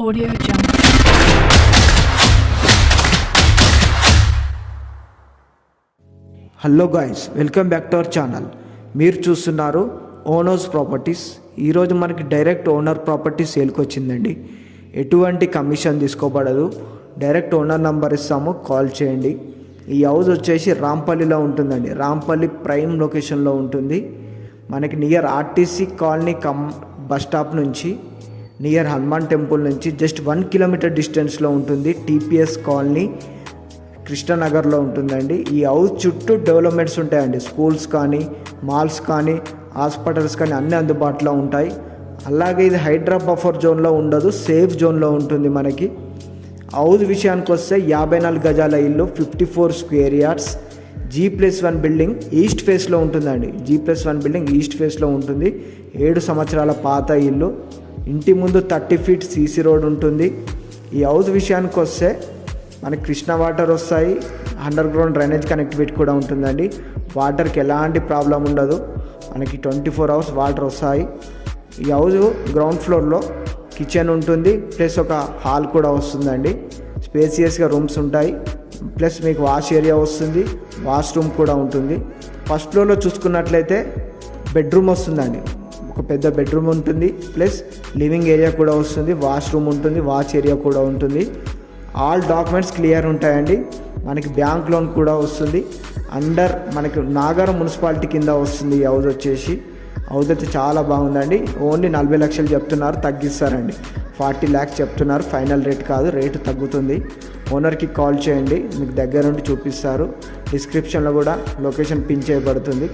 Audio Jungle. Hello guys, welcome back to our channel. మీరు చూస్తున్నారు owners properties. ఈరోజు మనకి డైరెక్ట్ ఓనర్ ప్రాపర్టీ సేల్కి వచ్చిందండి. ఎటువంటి కమిషన్ తీసుకోబడదు. డైరెక్ట్ ఓనర్ నంబర్ ఇస్తాము, కాల్ చేయండి. ఈ హౌస్ వచ్చేసి రాంపల్లిలో ఉంటుందండి. రాంపల్లి ప్రైమ్ లొకేషన్లో ఉంటుంది. మనకి near RTC colony bus stop నుంచి, నియర్ హనుమాన్ టెంపుల్ నుంచి జస్ట్ 1 కిలోమీటర్ డిస్టెన్స్లో ఉంటుంది. టీపీఎస్ కాలనీ కృష్ణనగర్లో ఉంటుందండి. ఈ హౌస్ చుట్టూ డెవలప్మెంట్స్ ఉంటాయండి. స్కూల్స్ కానీ, మాల్స్ కానీ, హాస్పిటల్స్ కానీ అన్నీ అందుబాటులో ఉంటాయి. అలాగే ఇది హైడ్రా బఫర్ జోన్లో ఉండదు, సేఫ్ జోన్లో ఉంటుంది. మనకి హౌస్ విషయానికి వస్తే 54 గజాల ఇల్లు, 54 square yards, G+1 building east ఫేస్లో ఉంటుందండి. G+1 బిల్డింగ్ ఈస్ట్ ఫేస్లో ఉంటుంది. 7 సంవత్సరాల పాత ఇల్లు. ఇంటి ముందు 30 ఫీట్ సీసీ రోడ్ ఉంటుంది. ఈ హౌస్ విషయానికి వస్తే మనకి కృష్ణ వాటర్ వస్తాయి. అండర్ గ్రౌండ్ డ్రైనేజ్ కనెక్టివిటీ కూడా ఉంటుందండి. వాటర్కి ఎలాంటి ప్రాబ్లం ఉండదు. మనకి 24 అవర్స్ వాటర్ వస్తాయి. ఈ హౌస్ గ్రౌండ్ ఫ్లోర్లో కిచెన్ ఉంటుంది, ప్లస్ ఒక హాల్ కూడా వస్తుందండి. స్పేసియస్గా రూమ్స్ ఉంటాయి, ప్లస్ మీకు వాష్ ఏరియా వస్తుంది, వాష్రూమ్ కూడా ఉంటుంది. ఫస్ట్ ఫ్లోర్లో చూసుకున్నట్లయితే బెడ్రూమ్ వస్తుందండి. ఒక పెద్ద బెడ్రూమ్ ఉంటుంది, ప్లస్ లివింగ్ ఏరియా కూడా వస్తుంది, వాష్రూమ్ ఉంటుంది, వాచ్ ఏరియా కూడా ఉంటుంది. ఆల్ డాక్యుమెంట్స్ క్లియర్ ఉంటాయండి. మనకి బ్యాంక్ లోన్ కూడా వస్తుంది. మనకి నాగారం మున్సిపాలిటీ కింద వస్తుంది. ఈ హౌస్ వచ్చేసి హౌస్ అయితే చాలా బాగుందండి. ఓన్లీ 40 లక్షలు చెప్తున్నారు, తగ్గిస్తారండి. 40 lakhs చెప్తున్నారు. ఫైనల్ రేట్ కాదు, రేటు తగ్గుతుంది. ఓనర్కి కాల్ చేయండి, మీకు దగ్గర నుండి చూపిస్తారు. డిస్క్రిప్షన్లో కూడా లొకేషన్ పిన్ చేయబడుతుంది.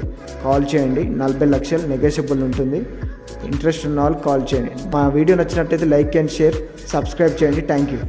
కాల్ చేయండి. 40 లక్షలు నెగోషియబుల్ ఉంటుంది. ఇంట్రెస్ట్ ఉన్న వాళ్ళు కాల్ చేయండి. మా వీడియో నచ్చినట్టయితే లైక్ అండ్ షేర్, సబ్స్క్రైబ్ చేయండి. Thank you.